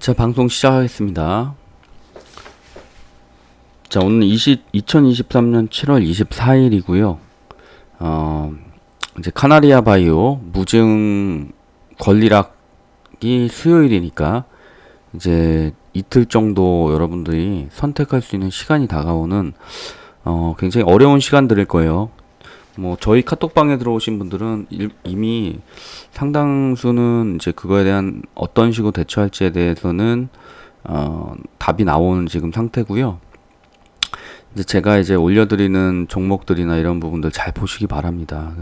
자, 방송 시작하겠습니다. 자, 오늘 2023년 7월 24일이고요. 이제 카나리아 바이오 무증 권리락이 수요일이니까 이제 이틀 정도 여러분들이 선택할 수 있는 시간이 다가오는 굉장히 어려운 시간들일 거예요. 뭐 저희 카톡방에 들어오신 분들은 이미 상당수는 이제 그거에 대한 어떤 식으로 대처할지에 대해서는 답이 나오는 지금 상태고요. 이제 제가 이제 올려드리는 종목들이나 이런 부분들 잘 보시기 바랍니다.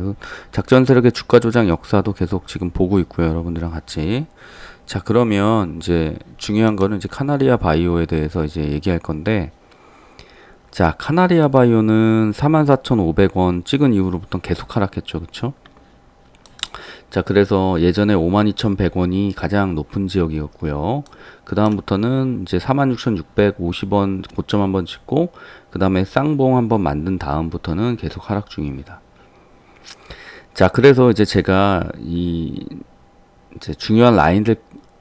작전 세력의 주가 조작 역사도 계속 지금 보고 있고요, 여러분들이랑 같이. 자, 그러면 이제 중요한 거는 이제 카나리아 바이오에 대해서 이제 얘기할 건데, 자, 카나리아 바이오는 44,500원 찍은 이후로부터 계속 하락했죠, 그쵸? 자, 그래서 예전에 52,100원이 가장 높은 지역이었고요. 그 다음부터는 이제 46,650원 고점 한번 찍고, 그 다음에 쌍봉 한번 만든 다음부터는 계속 하락 중입니다. 자, 그래서 이제 제가 이제 중요한 라인들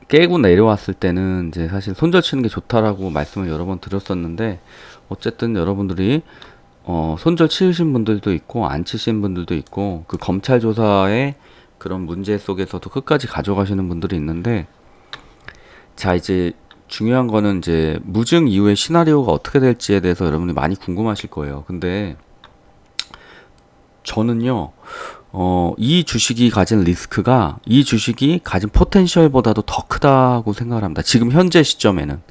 깨고 내려왔을 때는 이제 사실 손절 치는 게 좋다라고 말씀을 여러 번 드렸었는데, 어쨌든 여러분들이 손절 치으신 분들도 있고 안 치신 분들도 있고, 그 검찰 조사의 그런 문제 속에서도 끝까지 가져가시는 분들이 있는데, 자, 이제 중요한 거는 이제 무증 이후의 시나리오가 어떻게 될지에 대해서 여러분이 많이 궁금하실 거예요. 근데 저는요, 이 주식이 가진 리스크가 이 주식이 가진 포텐셜보다도 더 크다고 생각을 합니다. 지금 현재 시점에는.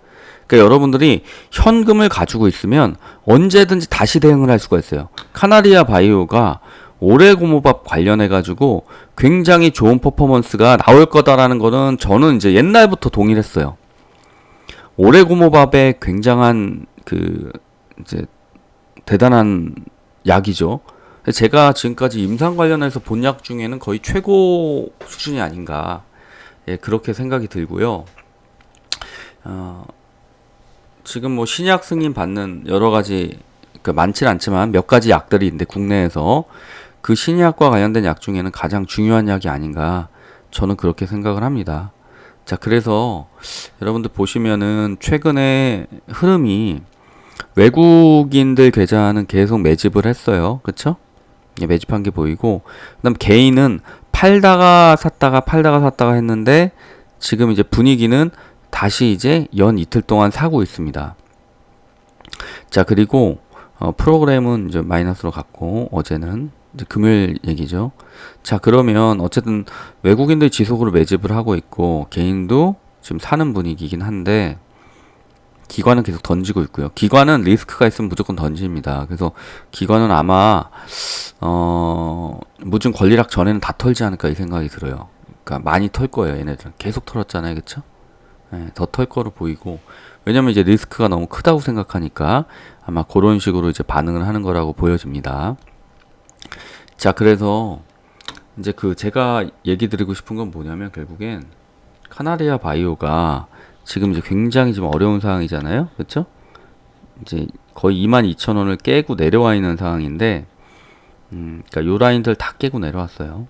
그러니까 여러분들이 현금을 가지고 있으면 언제든지 다시 대응을 할 수가 있어요. 카나리아 바이오가 올해 고모밥 관련해 가지고 굉장히 좋은 퍼포먼스가 나올 거다라는 거는 저는 이제 옛날부터 동일했어요. 올해 고모밥의 굉장한 이제 대단한 약이죠. 제가 지금까지 임상 관련해서 본 약 중에는 거의 최고 수준이 아닌가, 예, 그렇게 생각이 들고요. 지금 뭐 신약 승인 받는 여러 가지, 그러니까 많진 않지만 몇 가지 약들이 있는데 국내에서 그 신약과 관련된 약 중에는 가장 중요한 약이 아닌가, 저는 그렇게 생각을 합니다. 자, 그래서 여러분들 보시면은 최근에 흐름이 외국인들 계좌는 계속 매집을 했어요. 그쵸? 예, 매집한 게 보이고, 그 다음 개인은 팔다가 샀다가 했는데, 지금 이제 분위기는 다시 이제 연 이틀 동안 사고 있습니다. 자, 그리고 프로그램은 이제 마이너스로 갔고, 어제는 이제 금요일 얘기죠. 자, 그러면 어쨌든 외국인들 지속으로 매집을 하고 있고, 개인도 지금 사는 분위기긴 한데, 기관은 계속 던지고 있고요. 기관은 리스크가 있으면 무조건 던집니다. 그래서 기관은 아마 무증 권리락 전에는 다 털지 않을까 이 생각이 들어요. 그러니까 많이 털 거예요. 얘네들은 계속 털었잖아요, 그쵸? 네, 더 털 거로 보이고, 왜냐면 이제 리스크가 너무 크다고 생각하니까 아마 그런 식으로 이제 반응을 하는 거라고 보여집니다. 자, 그래서 이제 제가 얘기 드리고 싶은 건 뭐냐면, 결국엔 카나리아 바이오가 지금 이제 굉장히 지금 어려운 상황이잖아요. 그렇죠? 이제 거의 22,000원을 깨고 내려와 있는 상황인데, 그러니까 요 라인들 다 깨고 내려왔어요.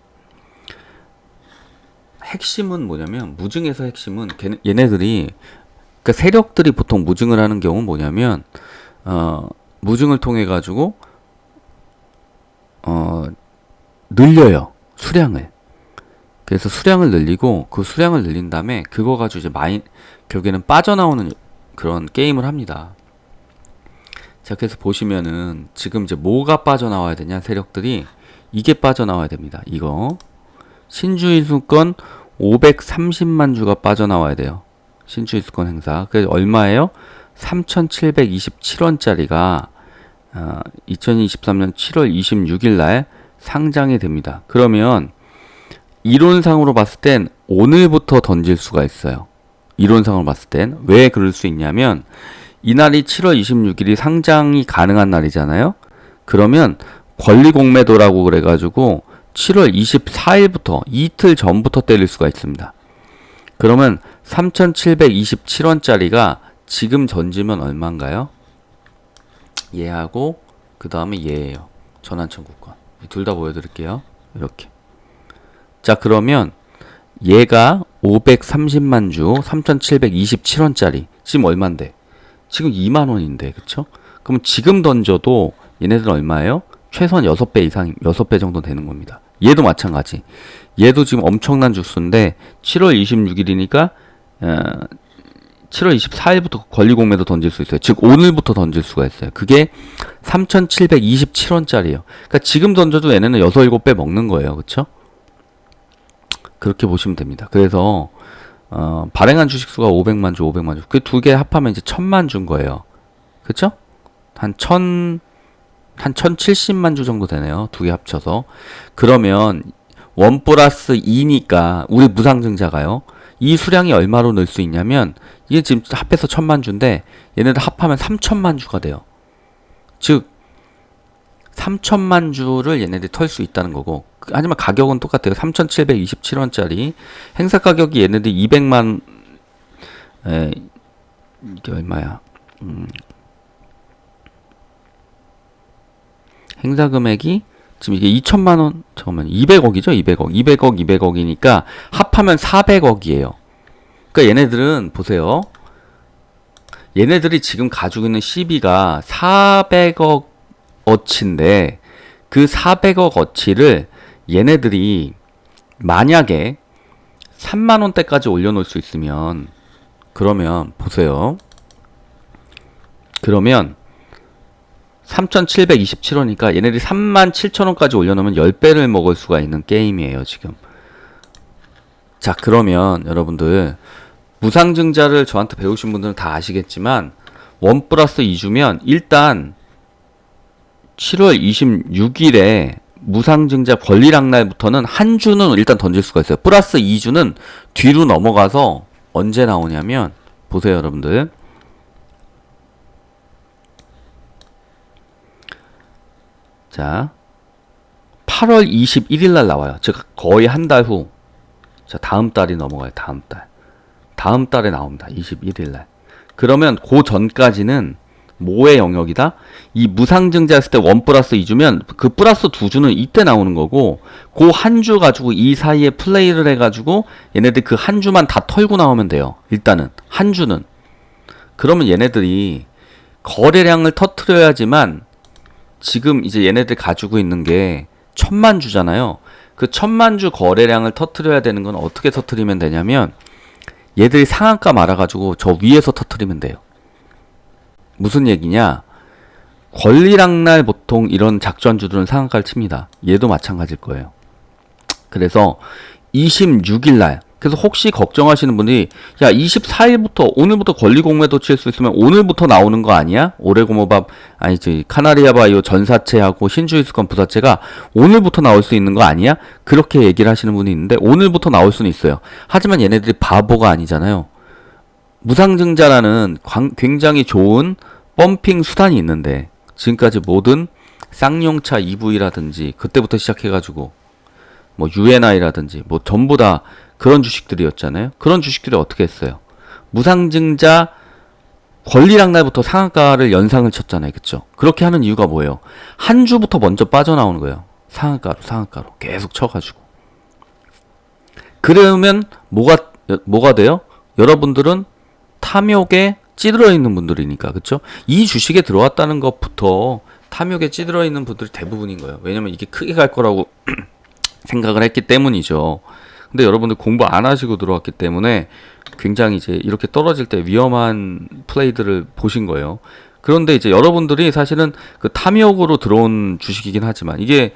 핵심은 뭐냐면, 무증에서 핵심은 얘네들이, 그러니까 세력들이 보통 무증을 하는 경우는 뭐냐면, 무증을 통해 가지고 늘려요, 수량을. 그래서 수량을 늘리고, 그 수량을 늘린 다음에 그거 가지고 이제 결국에는 빠져나오는 그런 게임을 합니다. 자, 그래서 보시면은 지금 이제 뭐가 빠져나와야 되냐, 세력들이 이게 빠져나와야 됩니다. 이거 신주이수권 530만 주가 빠져나와야 돼요. 신주이수권 행사. 그래서 얼마예요? 3,727원짜리가 2023년 7월 26일 날 상장이 됩니다. 그러면 이론상으로 봤을 땐 오늘부터 던질 수가 있어요. 이론상으로 봤을 땐. 왜 그럴 수 있냐면, 이날이 7월 26일이 상장이 가능한 날이잖아요. 그러면 권리공매도라고 그래가지고 7월 24일부터 이틀 전부터 때릴 수가 있습니다. 그러면 3,727원짜리가 지금 던지면 얼마인가요? 얘하고 그 다음에 얘예요. 전환청구권. 둘 다 보여드릴게요. 이렇게. 자, 그러면 얘가 530만 주 3,727원짜리 지금 얼만데? 지금 2만원인데 그쵸? 그럼 지금 던져도 얘네들은 얼마예요? 최소한 6배 이상 6배 정도 되는 겁니다. 얘도 마찬가지. 얘도 지금 엄청난 주수인데 7월 26일이니까 7월 24일부터 권리공매도 던질 수 있어요. 즉 오늘부터 던질 수가 있어요. 그게 3,727원짜리예요. 그러니까 지금 던져도 얘네는 6, 7배 먹는 거예요. 그쵸? 그렇게 보시면 됩니다. 그래서 발행한 주식수가 500만 주, 500만 주. 그 두 개 합하면 이제 1000만 주인 거예요. 그쵸? 한 1070만 주 정도 되네요. 두 개 합쳐서. 그러면 1 플러스 2니까 우리 무상증자가요. 이 수량이 얼마로 늘 수 있냐면 이게 지금 합해서 1000만 주인데 얘네들 합하면 3000만 주가 돼요. 즉 3000만 주를 얘네들이 털 수 있다는 거고, 하지만 가격은 똑같아요. 3,727원짜리 행사 가격이 얘네들 200만 이게 얼마야? 행사 금액이 지금 이게 2천만원, 잠깐만, 200억이죠? 200억. 200억이니까 합하면 400억이에요. 그러니까 얘네들은, 보세요. 얘네들이 지금 가지고 있는 CB가 400억 어치인데, 그 400억 어치를 얘네들이 만약에 3만원대까지 올려놓을 수 있으면, 그러면, 보세요. 그러면, 3,727원이니까 얘네들이 37,000원까지 올려놓으면 10배를 먹을 수가 있는 게임이에요, 지금. 자, 그러면 여러분들 무상증자를 저한테 배우신 분들은 다 아시겠지만 1 플러스 2주면 일단 7월 26일에 무상증자 권리락날부터는 한 주는 일단 던질 수가 있어요. 플러스 2주는 뒤로 넘어가서 언제 나오냐면, 보세요, 여러분들. 자, 8월 21일 날 나와요. 즉 거의 한 달 후. 자, 다음 달이 넘어가요. 다음 달. 다음 달에 나옵니다. 21일 날. 그러면 그 전까지는 뭐의 영역이다? 이 무상증자 했을 때 1 플러스 2주면 그 플러스 2주는 이때 나오는 거고, 그 한 주 가지고 이 사이에 플레이를 해가지고 얘네들 그 한 주만 다 털고 나오면 돼요. 일단은 한 주는. 그러면 얘네들이 거래량을 터트려야지만, 지금 이제 얘네들 가지고 있는 게 1000만 주잖아요. 그 1000만 주 거래량을 터트려야 되는 건 어떻게 터트리면 되냐면, 얘들이 상한가 말아가지고 저 위에서 터트리면 돼요. 무슨 얘기냐? 권리락날 보통 이런 작전주들은 상한가를 칩니다. 얘도 마찬가지일 거예요. 그래서 26일 날, 그래서 혹시 걱정하시는 분들이, 야, 24일부터 오늘부터 권리공매도 칠 수 있으면 오늘부터 나오는 거 아니야? 오레고모밥, 아니지, 카나리아바이오 전사체하고 신주이스건 부사체가 오늘부터 나올 수 있는 거 아니야? 그렇게 얘기를 하시는 분이 있는데, 오늘부터 나올 수는 있어요. 하지만 얘네들이 바보가 아니잖아요. 무상증자라는 굉장히 좋은 펌핑 수단이 있는데, 지금까지 모든 쌍용차 EV라든지 그때부터 시작해가지고 뭐 UNI라든지 뭐 전부 다 그런 주식들이었잖아요. 그런 주식들이 어떻게 했어요? 무상증자 권리락날부터 상한가를 연상을 쳤잖아요. 그쵸? 그렇게 하는 이유가 뭐예요? 한 주부터 먼저 빠져나오는 거예요. 상한가로 계속 쳐가지고. 그러면 뭐가 돼요? 여러분들은 탐욕에 찌들어 있는 분들이니까, 그쵸? 이 주식에 들어왔다는 것부터 탐욕에 찌들어 있는 분들이 대부분인 거예요. 왜냐면 이게 크게 갈 거라고 생각을 했기 때문이죠. 근데 여러분들 공부 안 하시고 들어왔기 때문에 굉장히 이제 이렇게 떨어질 때 위험한 플레이들을 보신 거예요. 그런데 이제 여러분들이 사실은 그 탐욕으로 들어온 주식이긴 하지만, 이게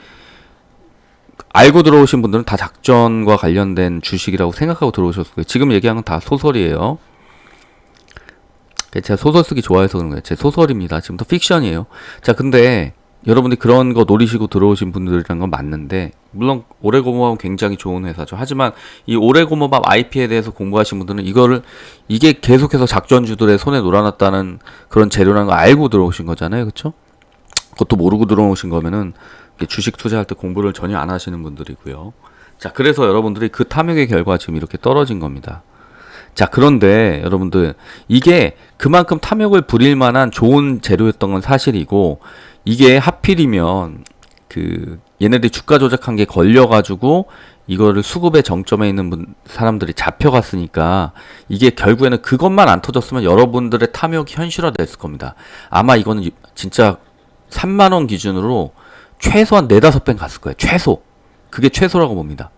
알고 들어오신 분들은 다 작전과 관련된 주식이라고 생각하고 들어오셨을 거예요. 지금 얘기한 건 다 소설이에요. 제가 소설 쓰기 좋아해서 그런 거예요. 제 소설입니다. 지금도 픽션이에요. 자, 근데 여러분들이 그런 거 노리시고 들어오신 분들이란 건 맞는데, 물론 오레고모밥은 굉장히 좋은 회사죠. 하지만 이 오레고모밥 IP에 대해서 공부하신 분들은 이게 계속해서 작전주들의 손에 놀아놨다는 그런 재료라는 거 알고 들어오신 거잖아요. 그쵸? 그것도 모르고 들어오신 거면은 주식 투자할 때 공부를 전혀 안 하시는 분들이고요. 자, 그래서 여러분들이 그 탐욕의 결과 지금 이렇게 떨어진 겁니다. 자, 그런데 여러분들, 이게 그만큼 탐욕을 부릴 만한 좋은 재료였던 건 사실이고, 이게 하필이면 얘네들이 주가 조작한 게 걸려가지고 이거를 수급의 정점에 있는 사람들이 잡혀갔으니까 이게 결국에는 그것만 안 터졌으면 여러분들의 탐욕이 현실화됐을 겁니다. 아마 이거는 진짜 3만 원 기준으로 최소한 4-5배 갔을 거예요. 최소. 그게 최소라고 봅니다.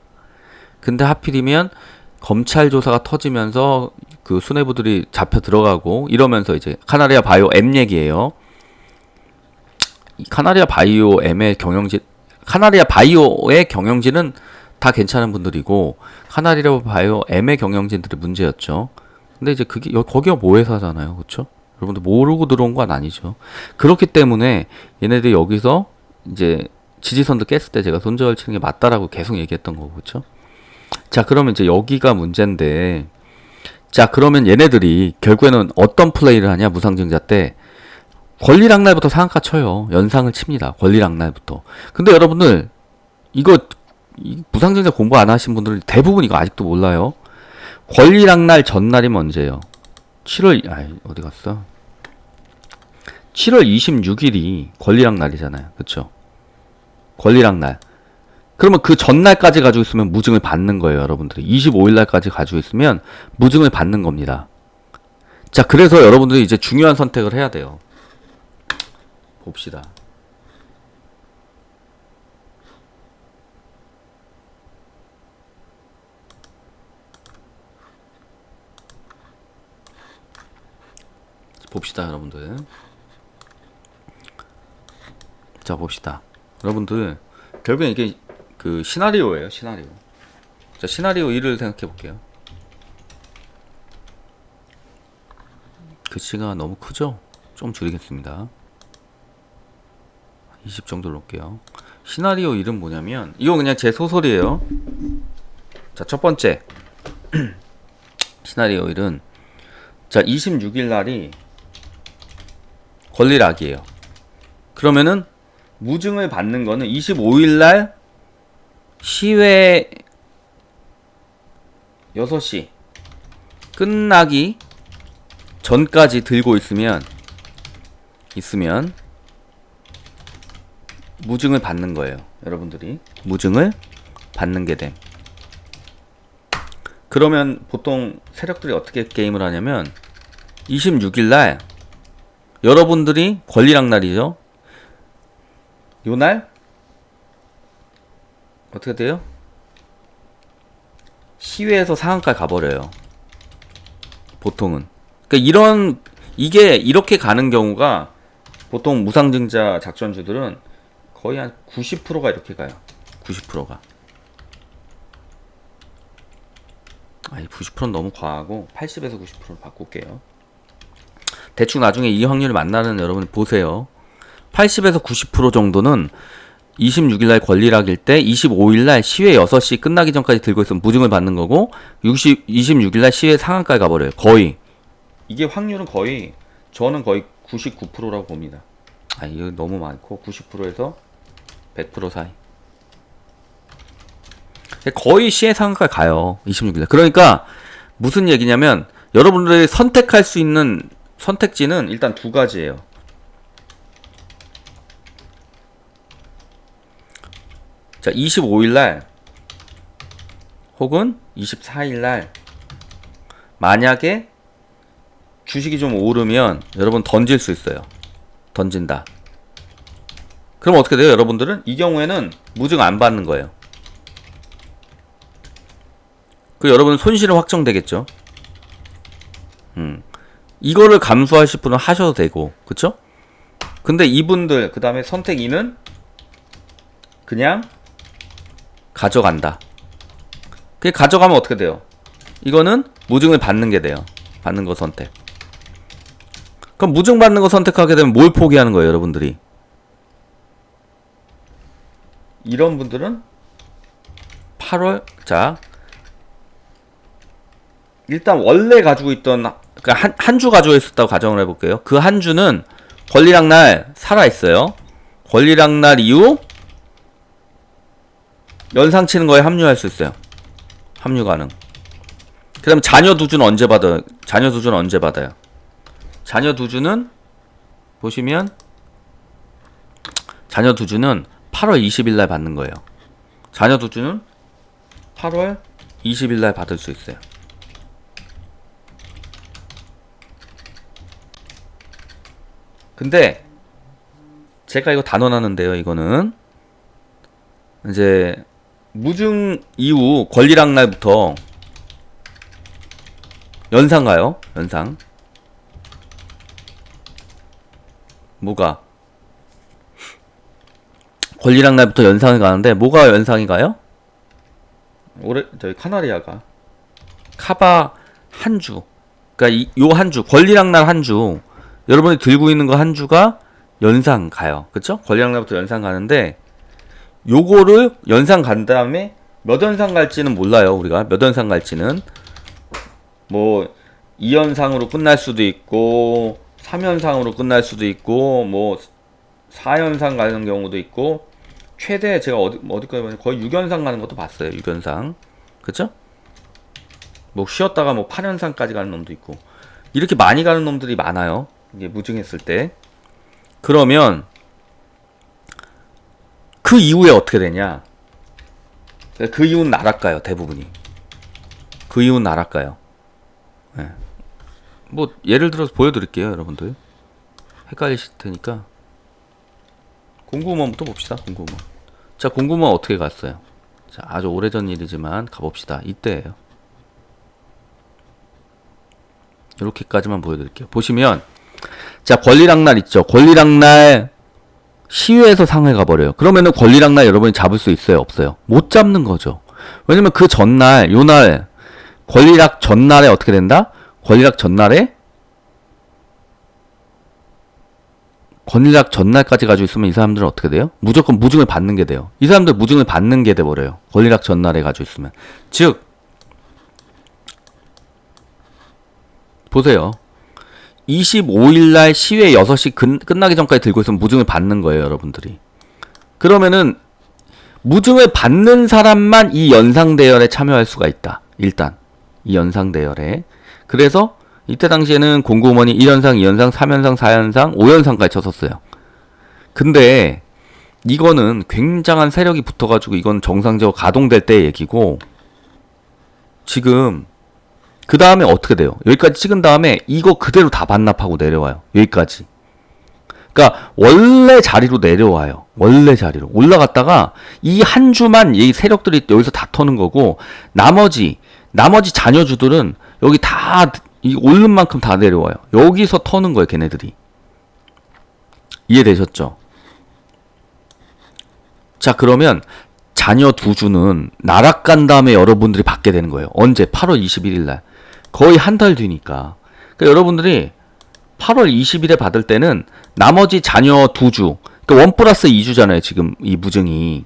근데 하필이면 검찰 조사가 터지면서 그 수뇌부들이 잡혀 들어가고 이러면서 이제 카나리아 바이오 M 얘기예요. 이 카나리아 바이오 M의 경영진, 카나리아 바이오의 경영진은 다 괜찮은 분들이고 카나리아 바이오 M의 경영진들이 문제였죠. 근데 이제 그게 거기가 모회사잖아요, 그렇죠? 여러분들 모르고 들어온 건 아니죠. 그렇기 때문에 얘네들이 여기서 이제 지지선도 깼을 때 제가 손절 치는 게 맞다라고 계속 얘기했던 거고, 그렇죠? 자, 그러면 이제 여기가 문제인데, 자, 그러면 얘네들이 결국에는 어떤 플레이를 하냐, 무상증자 때 권리락날부터 상한가 쳐요. 연상을 칩니다. 권리락날부터. 근데 여러분들 이거 무상증자 공부 안 하신 분들은 대부분 이거 아직도 몰라요. 권리락날 전날이 언제예요? 7월 어디 갔어? 7월 26일이 권리락날이잖아요. 그쵸? 권리락날. 그러면 그 전날까지 가지고 있으면 무증을 받는 거예요, 여러분들이. 25일날까지 가지고 있으면 무증을 받는 겁니다. 자, 그래서 여러분들이 이제 중요한 선택을 해야 돼요. 봅시다. 봅시다, 여러분들. 자, 봅시다. 여러분들, 결국엔 이게 그 시나리오예요, 시나리오. 자, 시나리오 1을 생각해 볼게요. 글씨가 너무 크죠? 좀 줄이겠습니다. 20 정도 놓을게요. 시나리오 1은 뭐냐면, 이거 그냥 제 소설이에요. 자, 첫 번째. 시나리오 1은, 자, 26일 날이 권리락이에요. 그러면은, 무증을 받는 거는 25일 날 시외 6시 끝나기 전까지 들고 있으면 무증을 받는 거예요. 여러분들이 무증을 받는 게 됨. 그러면 보통 세력들이 어떻게 게임을 하냐면 26일 날 여러분들이 권리락 날이죠. 요날 어떻게 돼요? 시외에서 상한가에 가버려요. 보통은. 그러니까 이게 이렇게 가는 경우가 보통 무상증자 작전주들은 거의 한 90%가 이렇게 가요. 90%가. 아니, 90%는 너무 과하고 80에서 90%를 바꿀게요. 대충 나중에 이 확률을 만나는 여러분 보세요. 80에서 90% 정도는 26일날 권리락일 때 25일날 시외 6시 끝나기 전까지 들고 있으면 무증을 받는 거고 26일날 시외 상한가에 가버려요. 거의. 이게 확률은 거의 저는 거의 99%라고 봅니다. 아, 이거 너무 많고 90%에서 100% 사이. 거의 시외 상한가에 가요. 26일날. 그러니까 무슨 얘기냐면 여러분들이 선택할 수 있는 선택지는 일단 두 가지예요. 자, 25일날 혹은 24일날 만약에 주식이 좀 오르면 여러분 던질 수 있어요. 던진다. 그럼 어떻게 돼요? 여러분들은 이 경우에는 무증 안 받는 거예요. 그 여러분은 손실은 확정되겠죠. 이거를 감수하실 분은 하셔도 되고, 그쵸? 근데 이분들 그 다음에 선택 2는 그냥 가져간다. 그게 가져가면 어떻게 돼요? 이거는 무증을 받는 게 돼요. 받는 거 선택. 그럼 무증 받는 거 선택하게 되면 뭘 포기하는 거예요, 여러분들이? 이런 분들은 8월, 자, 일단 원래 가지고 있던, 그러니까 한 주 가지고 있었다고 가정을 해볼게요. 그 한 주는 권리락 날 살아있어요. 권리락 날 이후 연상 치는 거에 합류할 수 있어요. 합류 가능. 그 다음 자녀 두주는 언제 받아요? 자녀 두주는 언제 받아요? 자녀 두주는 보시면 자녀 두주는 8월 20일 날 받는 거예요. 자녀 두주는 8월 20일 날 받을 수 있어요. 근데 제가 이거 다 넣어놨는데요. 이거는 이제 무증 이후 권리락 날부터 연상 가요. 연상. 뭐가? 권리락 날부터 연상이 가는데 뭐가 연상이 가요? 올해 저희 카나리아가 카바 한 주. 그러니까 요 한 주, 권리락 날 한 주. 여러분이 들고 있는 거 한 주가 연상 가요. 그쵸? 권리락 날부터 연상 가는데 요거를 연상 간 다음에 몇 연상 갈지는 몰라요. 우리가 몇 연상 갈지는 뭐 2연상으로 끝날 수도 있고 3연상으로 끝날 수도 있고 뭐 4연상 가는 경우도 있고 최대 제가 어디까지 봤냐 거의 6연상 가는 것도 봤어요. 6연상. 그쵸? 뭐 쉬었다가 뭐 8연상까지 가는 놈도 있고 이렇게 많이 가는 놈들이 많아요. 이게 무증했을 때. 그러면 그 이후에 어떻게 되냐? 그 이후는 나락가요. 대부분이. 그 이후는 나락가요. 네. 뭐 예를 들어서 보여드릴게요. 여러분들. 헷갈리실 테니까. 공구먼부터 봅시다. 공구먼. 자, 공구먼 어떻게 갔어요? 자, 아주 오래전 일이지만 가봅시다. 이때예요. 이렇게까지만 보여드릴게요. 보시면 자, 권리락날 있죠. 권리락날 시외에서 상해 가버려요. 그러면은 권리락날 여러분이 잡을 수 있어요? 없어요? 못 잡는 거죠. 왜냐면 그 전날, 요날, 권리락 전날에 어떻게 된다? 권리락 전날에 권리락 전날까지 가지고 있으면 이 사람들은 어떻게 돼요? 무조건 무증을 받는 게 돼요. 이 사람들 무증을 받는 게 돼버려요. 권리락 전날에 가지고 있으면. 즉, 보세요. 25일날 시외 6시 끝나기 전까지 들고 있으면 무증을 받는 거예요, 여러분들이. 그러면은 무증을 받는 사람만 이 연상대열에 참여할 수가 있다. 일단 이 연상대열에. 그래서 이때 당시에는 공구먼이 1연상, 2연상, 3연상, 4연상, 5연상까지 쳤었어요. 근데 이거는 굉장한 세력이 붙어가지고 이건 정상적으로 가동될 때의 얘기고 지금 그 다음에 어떻게 돼요? 여기까지 찍은 다음에 이거 그대로 다 반납하고 내려와요. 여기까지. 그러니까 원래 자리로 내려와요. 원래 자리로. 올라갔다가 이 한 주만 이 세력들이 여기서 다 터는 거고 나머지 자녀주들은 여기 다 이 오른 만큼 다 내려와요. 여기서 터는 거예요. 걔네들이. 이해되셨죠? 자, 그러면 자녀 두 주는 나락간 다음에 여러분들이 받게 되는 거예요. 언제? 8월 21일 날. 거의 한 달 뒤니까. 그러니까 여러분들이 8월 20일에 받을 때는 나머지 자녀 두 주, 그러니까 1 플러스 2주잖아요. 지금 이 무증이.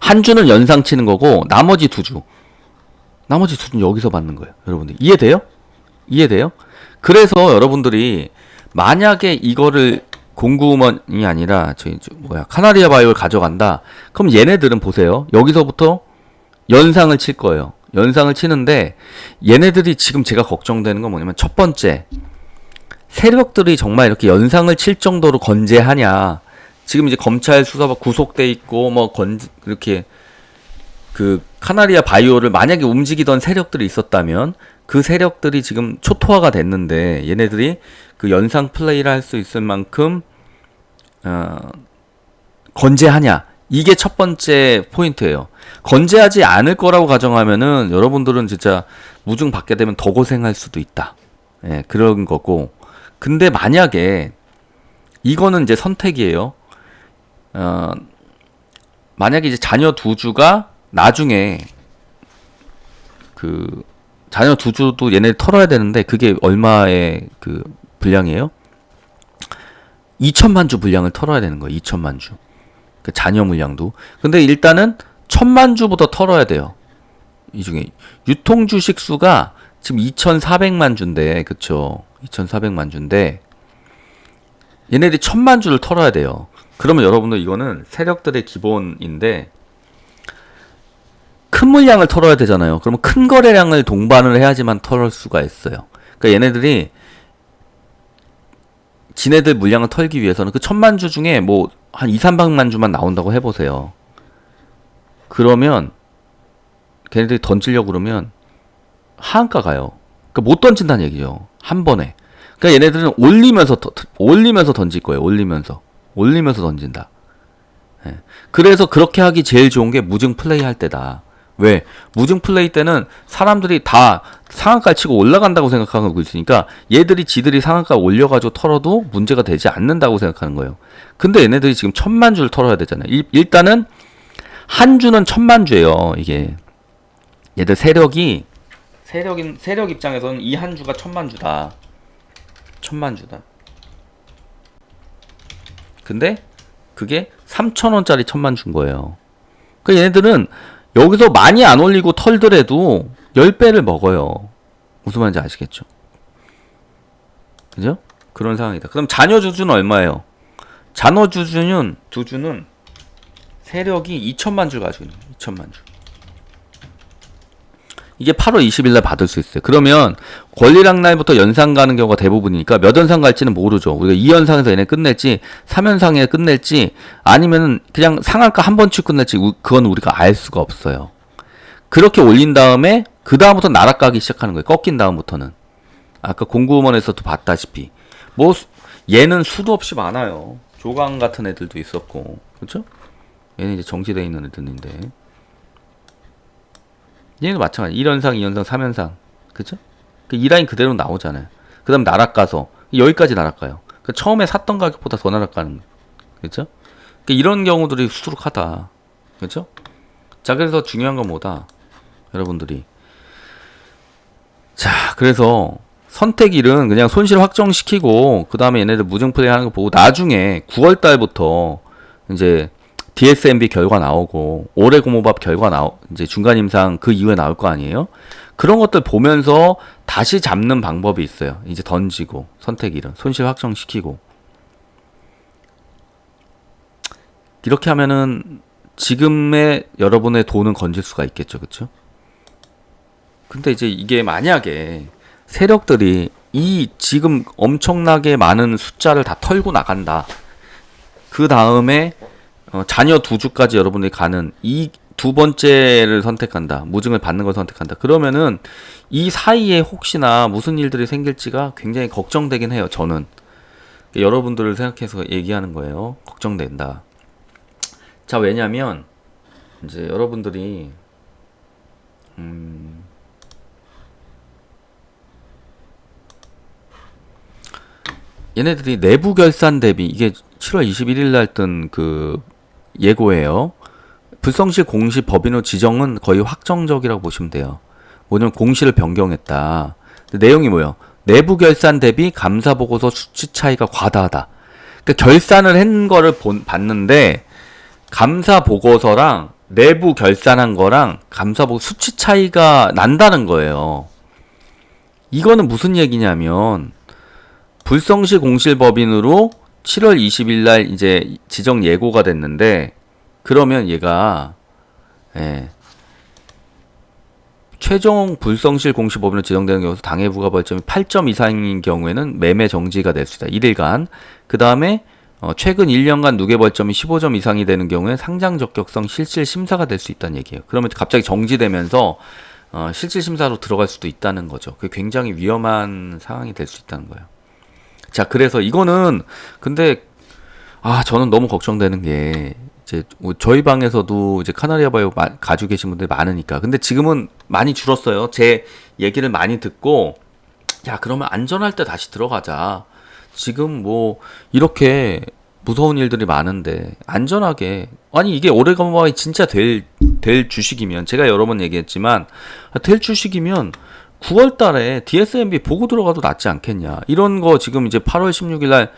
한 주는 연상 치는 거고 나머지 두 주. 나머지 두 주는 여기서 받는 거예요. 여러분들. 이해돼요? 이해돼요? 그래서 여러분들이 만약에 이거를 공구먼이 아니라 카나리아 바이오를 가져간다. 그럼 얘네들은 보세요. 여기서부터 연상을 칠 거예요. 연상을 치는데 얘네들이 지금 제가 걱정되는 건 뭐냐면 첫 번째 세력들이 정말 이렇게 연상을 칠 정도로 건재하냐. 지금 이제 검찰 수사가 구속돼 있고 이렇게 그 카나리아 바이오를 만약에 움직이던 세력들이 있었다면 그 세력들이 지금 초토화가 됐는데 얘네들이 그 연상 플레이를 할 수 있을 만큼 건재하냐. 이게 첫 번째 포인트예요. 건재하지 않을 거라고 가정하면은 여러분들은 진짜 무증 받게 되면 더 고생할 수도 있다. 예, 그런 거고. 근데 만약에 이거는 이제 선택이에요. 만약에 이제 자녀 두 주가 나중에 그 자녀 두 주도 얘네 털어야 되는데 그게 얼마의 그 분량이에요? 2천만 주 분량을 털어야 되는 거예요. 2천만 주. 그 자녀 물량도. 근데 일단은 1,000만 주부터 털어야 돼요. 이 중에 유통 주식 수가 지금 2,400만 주인데, 그쵸? 2,400만 주인데 얘네들이 1,000만 주를 털어야 돼요. 그러면 여러분들 이거는 세력들의 기본인데 큰 물량을 털어야 되잖아요. 그러면 큰 거래량을 동반을 해야지만 털을 수가 있어요. 그러니까 얘네들이 지네들 물량을 털기 위해서는 그 1,000만 주 중에 뭐 한 2, 300만 주만 나온다고 해보세요. 그러면 걔네들이 던지려고 그러면 하한가 가요. 그러니까 못 던진다는 얘기죠. 한 번에. 그러니까 얘네들은 올리면서 던질 거예요. 올리면서 던진다. 예. 그래서 그렇게 하기 제일 좋은 게 무증 플레이 할 때다. 왜? 무증 플레이 때는 사람들이 다 상한가 치고 올라간다고 생각하고 있으니까 얘들이 지들이 상한가 올려가지고 털어도 문제가 되지 않는다고 생각하는 거예요. 근데 얘네들이 지금 1000만 주를 털어야 되잖아요. 일단은 한 주는 1000만 주예요. 이게 얘들 세력 입장에서는 이 한 주가 1000만 주다. 1000만 주다. 근데 그게 3000원짜리 1000만 준 거예요. 그 얘네들은 여기서 많이 안 올리고 털더라도 10배를 먹어요. 무슨 말인지 아시겠죠? 그죠? 그런 상황이다. 그럼 잔여 주주는 얼마예요? 잔여 주주는 세력이 2천만 줄 가지고 있는 거예요. 2천만 줄. 이게 8월 20일 날 받을 수 있어요. 그러면 권리락 날부터 연상 가는 경우가 대부분이니까 몇 연상 갈지는 모르죠. 우리가 2연상에서 얘네 끝낼지 3연상에 끝낼지 아니면 그냥 상한가 한 번 치고 끝낼지 그건 우리가 알 수가 없어요. 그렇게 올린 다음에 그 다음부터 나락가기 시작하는 거예요. 꺾인 다음부터는. 아까 공구먼에서도 봤다시피 뭐 얘는 수도 없이 많아요. 조강 같은 애들도 있었고 그렇죠? 얘는 이제 정지되어 있는 애들인데 얘는 마찬가지. 1연상, 2연상, 3연상. 그쵸? 이 라인 그대로 나오잖아요. 그 다음 나락가서 여기까지 나락가요. 그러니까 처음에 샀던 가격보다 더 나락가는 거예요. 그쵸? 그러니까 이런 경우들이 수두룩하다. 그쵸? 자, 그래서 중요한 건 뭐다? 여러분들이. 자, 그래서 선택일은 그냥 손실 확정시키고 그 다음에 얘네들 무증플레이 하는 거 보고 나중에 9월달부터 이제 DSMB 결과 나오고 올해 고모밥 결과 이제 중간 임상 그 이후에 나올 거 아니에요? 그런 것들 보면서 다시 잡는 방법이 있어요. 이제 던지고 선택일은 손실 확정시키고 이렇게 하면은 지금의 여러분의 돈은 건질 수가 있겠죠, 그렇죠? 근데 이제 이게 만약에 세력들이 이 지금 엄청나게 많은 숫자를 다 털고 나간다. 그 다음에 잔여 두 주까지 여러분들이 가는 이 두 번째를 선택한다. 무증을 받는 걸 선택한다. 그러면은 이 사이에 혹시나 무슨 일들이 생길지가 굉장히 걱정되긴 해요. 저는. 여러분들을 생각해서 얘기하는 거예요. 걱정된다. 자, 왜냐면 이제 여러분들이 얘네들이 내부 결산 대비 이게 7월 21일 날 뜬 그 예고예요. 불성실 공시 법인으로 지정은 거의 확정적이라고 보시면 돼요. 뭐냐면 공시를 변경했다. 내용이 뭐예요? 내부 결산 대비 감사 보고서 수치 차이가 과다하다. 그러니까 결산을 한 거를 봤는데 감사 보고서랑 내부 결산한 거랑 감사 보고 수치 차이가 난다는 거예요. 이거는 무슨 얘기냐면 불성실 공실 법인으로 7월 20일 날 이제 지정 예고가 됐는데 그러면 얘가 최종 불성실 공시법인으로 지정되는 경우에서 당해부가 벌점이 8점 이상인 경우에는 매매 정지가 될 수 있다. 1일간. 그 다음에 최근 1년간 누계 벌점이 15점 이상이 되는 경우에 상장 적격성 실질 심사가 될 수 있다는 얘기예요. 그러면 갑자기 정지되면서 실질 심사로 들어갈 수도 있다는 거죠. 그게 굉장히 위험한 상황이 될 수 있다는 거예요. 자, 그래서 이거는 근데 저는 너무 걱정되는 게 이제 저희 방에서도 이제 카나리아 바이오 가지고 계신 분들이 많으니까. 근데 지금은 많이 줄었어요. 제 얘기를 많이 듣고 야, 그러면 안전할 때 다시 들어가자. 지금 뭐 이렇게 무서운 일들이 많은데 안전하게 아니 이게 오래가면 진짜 될 주식이면 제가 여러 번 얘기했지만 될 주식이면 9월 달에 DSMB 보고 들어가도 낫지 않겠냐. 이런 거 지금 이제 8월 16일 날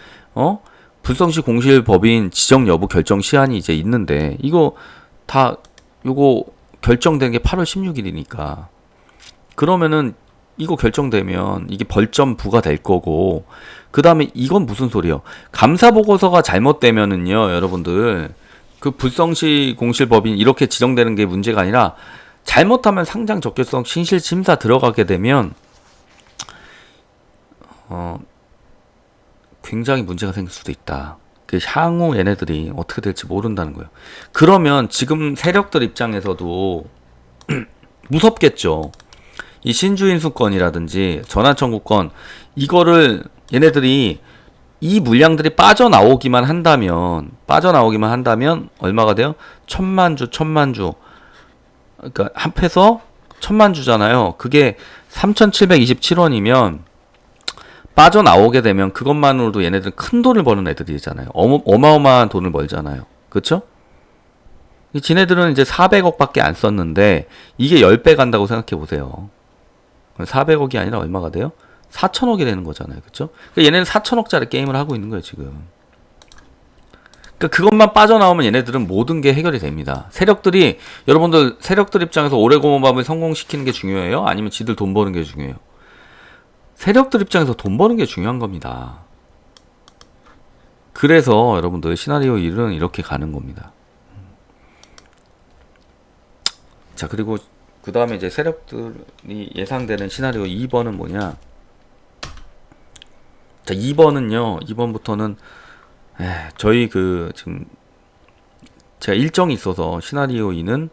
불성시 공실 법인 지정 여부 결정 시한이 이제 있는데 이거 다 요거 결정된 게 8월 16일이니까 그러면은 이거 결정되면 이게 벌점 부과될 거고 그 다음에 이건 무슨 소리예요? 감사 보고서가 잘못되면은요, 여러분들 그 불성시 공실 법인 이렇게 지정되는 게 문제가 아니라 잘못하면 상장 적격성 신실 심사 들어가게 되면 굉장히 문제가 생길 수도 있다. 그 향후 얘네들이 어떻게 될지 모른다는 거예요. 그러면 지금 세력들 입장에서도 무섭겠죠. 이 신주인수권이라든지 전환청구권, 이거를 얘네들이 이 물량들이 빠져나오기만 한다면 얼마가 돼요? 천만주. 그러니까 합해서 천만주잖아요. 그게 3,727원이면 빠져나오게 되면 그것만으로도 얘네들은 큰 돈을 버는 애들이잖아요. 어마어마한 돈을 벌잖아요. 그쵸? 지네들은 이제 400억밖에 안 썼는데 이게 10배 간다고 생각해 보세요. 400억이 아니라 얼마가 돼요? 4천억이 되는 거잖아요. 그쵸? 그러니까 얘네는 4천억짜리 게임을 하고 있는 거예요, 지금. 그러니까 그것만 빠져나오면 얘네들은 모든 게 해결이 됩니다. 여러분들 세력들 입장에서 오래고모밥을 성공시키는 게 중요해요? 아니면 지들 돈 버는 게 중요해요? 세력들 입장에서 돈 버는 게 중요한 겁니다. 그래서 여러분들 시나리오 1은 이렇게 가는 겁니다. 자, 그리고 그 다음에 이제 세력들이 예상되는 시나리오 2번은 뭐냐? 자, 2번부터는 저희 지금 제가 일정이 있어서 시나리오 2는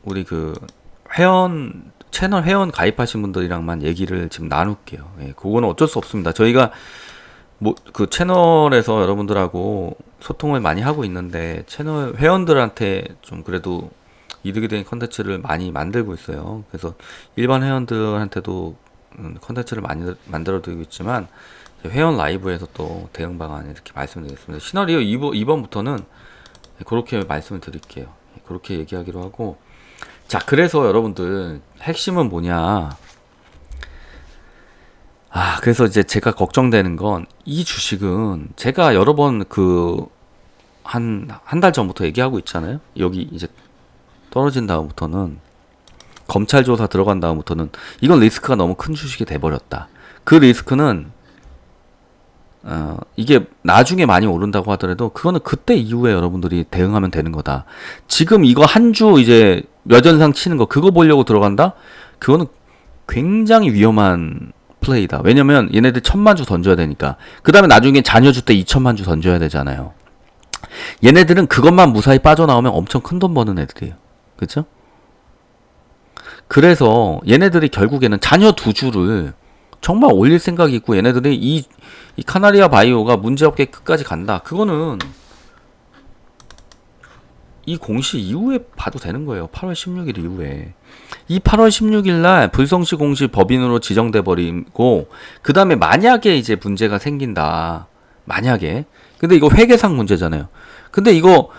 우리 채널 회원 가입하신 분들이랑만 얘기를 지금 나눌게요. 그거는 어쩔 수 없습니다. 저희가 그 채널에서 여러분들하고 소통을 많이 하고 있는데 채널 회원들한테 좀 그래도 이득이 되는 컨텐츠를 많이 만들고 있어요. 그래서 일반 회원들한테도 컨텐츠를 많이 만들어 드리고 있지만 회원 라이브에서 또 대응 방안 이렇게 말씀드리겠습니다. 시나리오 2번부터는 그렇게 말씀을 드릴게요. 그렇게 얘기하기로 하고, 자, 그래서 여러분들 핵심은 뭐냐? 그래서 이제 제가 걱정되는 건 이 주식은 제가 여러 번 한 달 전부터 얘기하고 있잖아요. 여기 이제 떨어진 다음부터는 검찰 조사 들어간 다음부터는 이건 리스크가 너무 큰 주식이 돼버렸다. 그 리스크는 이게 나중에 많이 오른다고 하더라도 그거는 그때 이후에 여러분들이 대응하면 되는 거다. 지금 이거 한 주 이제 몇 연상 치는 거 그거 보려고 들어간다? 그거는 굉장히 위험한 플레이다. 왜냐면 얘네들 1,000만 주 던져야 되니까. 그 다음에 나중에 잔여주 때 2,000만 주 던져야 되잖아요. 얘네들은 그것만 무사히 빠져나오면 엄청 큰 돈 버는 애들이에요. 그쵸? 그래서 얘네들이 결국에는 잔여 2주를 정말 올릴 생각이 있고 얘네들이 이 카나리아 바이오가 문제없게 끝까지 간다. 그거는 이 공시 이후에 봐도 되는 거예요. 8월 16일 이후에. 이 8월 16일 날 불성시 공시 법인으로 지정돼 버리고 그 다음에 만약에 이제 문제가 생긴다. 만약에. 근데 이거 회계상 문제잖아요. 근데 이거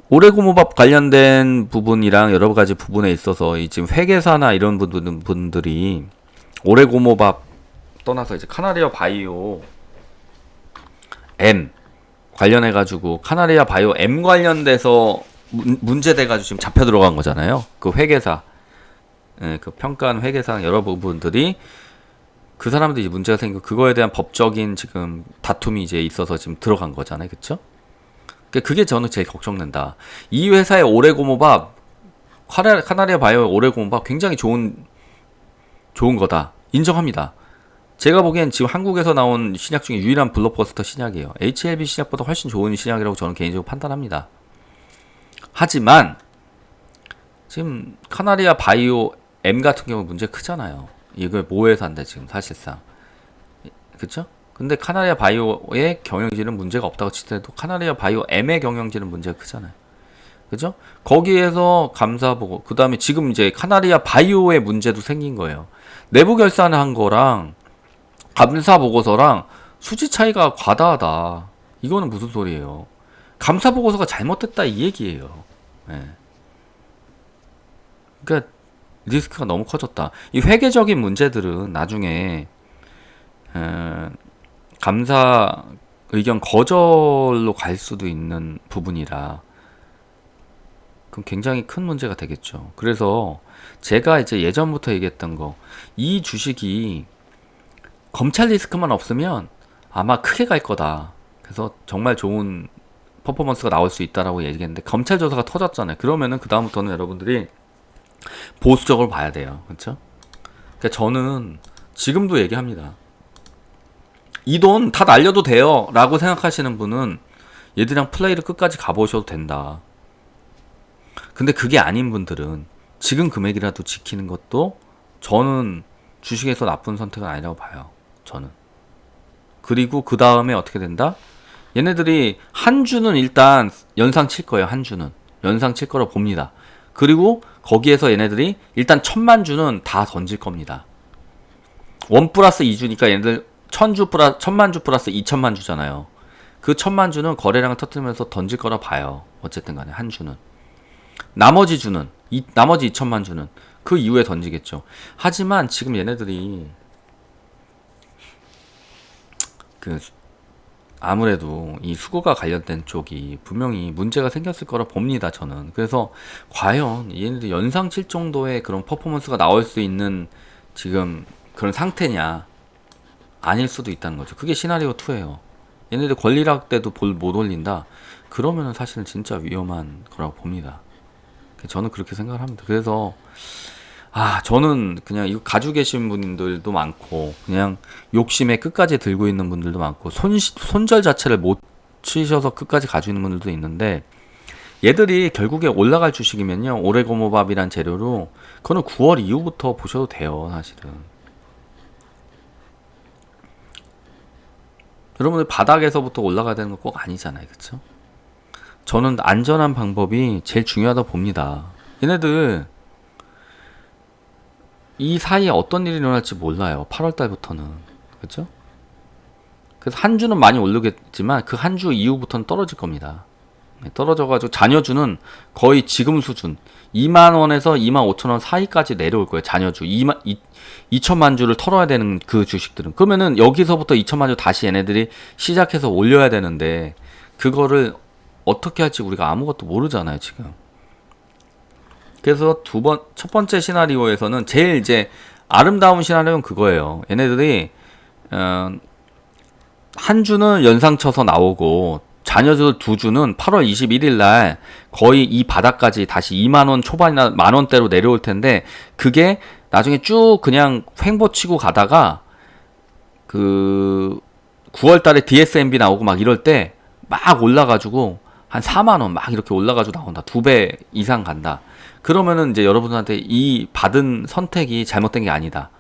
오레고모밥 관련된 부분이랑 여러 가지 부분에 있어서 이 지금 회계사나 이런 분들이 오레고모밥 떠나서 이제 카나리아 바이오 M 관련해가지고 카나리아 바이오 M 관련돼서 문제돼가지고 지금 잡혀 들어간 거잖아요. 그 회계사, 그 평가한 회계사 여러 부분들이 그 사람들이 문제가 생기고 그거에 대한 법적인 지금 다툼이 이제 있어서 지금 들어간 거잖아요, 그렇죠? 그게 저는 제일 걱정된다. 이 회사의 오레고모밥, 카나리아 바이오 오레고모밥 굉장히 좋은 거다. 인정합니다. 제가 보기엔 지금 한국에서 나온 신약 중에 유일한 블록버스터 신약이에요. HLB 신약보다 훨씬 좋은 신약이라고 저는 개인적으로 판단합니다. 하지만 지금 카나리아 바이오 M 같은 경우 문제 크잖아요. 이걸 모회사인데 지금 사실상. 그쵸? 근데 카나리아 바이오의 경영진은 문제가 없다고 치더라도 카나리아 바이오 M의 경영진은 문제가 크잖아요. 그죠? 거기에서 감사 보고 그 다음에 지금 이제 카나리아 바이오의 문제도 생긴 거예요. 내부 결산을 한 거랑 감사 보고서랑 수지 차이가 과다하다. 이거는 무슨 소리예요? 감사 보고서가 잘못됐다 이 얘기예요. 그러니까 리스크가 너무 커졌다. 이 회계적인 문제들은 나중에 감사 의견 거절로 갈 수도 있는 부분이라 그럼 굉장히 큰 문제가 되겠죠. 그래서 제가 이제 예전부터 얘기했던 거, 이 주식이 검찰 리스크만 없으면 아마 크게 갈 거다. 그래서 정말 좋은 퍼포먼스가 나올 수 있다라고 얘기했는데 검찰 조사가 터졌잖아요. 그러면은 그 다음부터는 여러분들이 보수적으로 봐야 돼요. 그렇죠? 그러니까 저는 지금도 얘기합니다. 이 돈 다 날려도 돼요 라고 생각하시는 분은 얘들이랑 플레이를 끝까지 가보셔도 된다. 근데 그게 아닌 분들은 지금 금액이라도 지키는 것도 저는 주식에서 나쁜 선택은 아니라고 봐요. 저는. 그리고 그 다음에 어떻게 된다? 얘네들이 한 주는 일단 연상 칠 거예요. 한 주는 연상 칠 거라 봅니다. 그리고 거기에서 얘네들이 일단 1000만 주는 다 던질 겁니다. 1 플러스 2주니까 얘네들 1000만 주 플러스 2000만 주잖아요. 그 1000만 주는 거래량을 터뜨리면서 던질 거라 봐요. 어쨌든 간에 한 주는. 나머지 주는, 나머지 2000만 주는 그 이후에 던지겠죠. 하지만 지금 얘네들이 그 아무래도 이 수거가 관련된 쪽이 분명히 문제가 생겼을 거라 봅니다. 저는. 그래서 과연 얘네들 연상 칠 정도의 그런 퍼포먼스가 나올 수 있는 지금 그런 상태냐, 아닐 수도 있다는 거죠. 그게 시나리오 2예요. 얘네들 권리락 때도 볼 못 올린다. 그러면은 사실은 진짜 위험한 거라고 봅니다. 저는 그렇게 생각을 합니다. 그래서 저는 그냥 이거 가지고 계신 분들도 많고 그냥 욕심에 끝까지 들고 있는 분들도 많고 손절 자체를 못 치셔서 끝까지 가지고 있는 분들도 있는데, 얘들이 결국에 올라갈 주식이면요, 오레고모밥이란 재료로 그거는 9월 이후부터 보셔도 돼요. 사실은 여러분들 바닥에서부터 올라가야 되는 거 꼭 아니잖아요. 그쵸? 저는 안전한 방법이 제일 중요하다고 봅니다. 얘네들 이 사이에 어떤 일이 일어날지 몰라요. 8월달부터는. 그쵸? 그래서 한 주는 많이 오르겠지만 그 한 주 이후부터는 떨어질 겁니다. 떨어져가지고 잔여주는 거의 지금 수준 2만원에서 25,000원 사이까지 내려올 거예요. 잔여주 2천만 주를 털어야 되는 그 주식들은. 그러면은 여기서부터 2천만 주 다시 얘네들이 시작해서 올려야 되는데 그거를 어떻게 할지 우리가 아무것도 모르잖아요 지금. 그래서 첫 번째 시나리오에서는 제일 이제 아름다운 시나리오는 그거예요. 얘네들이 한 주는 연상 쳐서 나오고 잔여주 두 주는 8월 21일 날 거의 이 바닥까지 다시 2만원 초반이나 만원대로 내려올 텐데, 그게 나중에 쭉 그냥 횡보치고 가다가 그 9월 달에 DSMB 나오고 막 이럴 때 막 올라가지고 한 4만원 막 이렇게 올라가지고 나온다. 2배 이상 간다. 그러면은 이제 여러분들한테 이 받은 선택이 잘못된 게 아니다,